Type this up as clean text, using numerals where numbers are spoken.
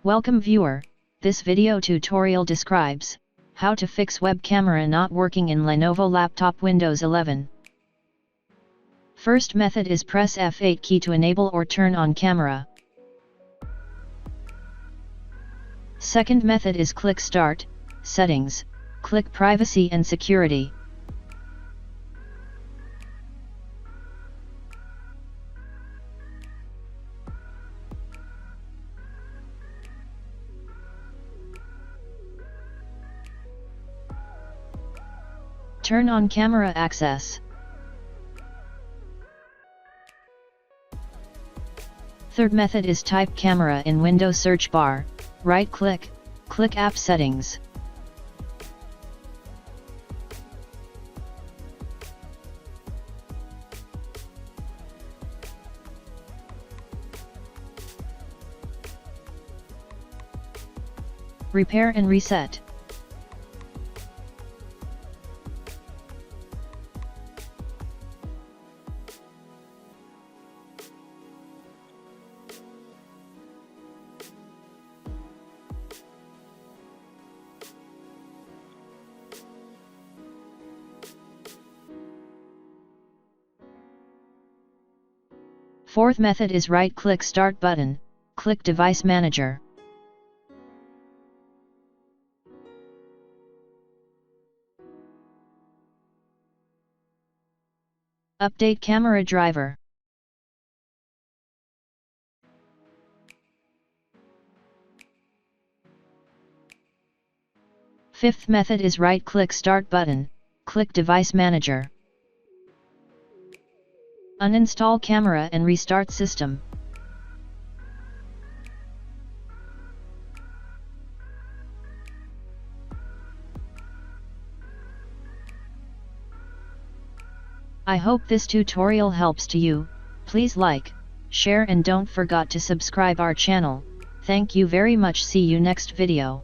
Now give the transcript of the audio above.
Welcome viewer, this video tutorial describes how to fix web camera not working in Lenovo laptop Windows 11. First method is press F8 key to enable or turn on camera. Second method is click Start, Settings, click Privacy and Security. Turn on camera access. Third method is type camera in Windows search bar, right-click, click App Settings. Repair and reset. Fourth method is right-click Start button, click Device Manager. Update camera driver. Fifth method is right-click Start button, click Device Manager. Uninstall camera and restart system. I hope this tutorial helps to you. Please like, share and don't forget to subscribe our channel. Thank you very much. See you next video.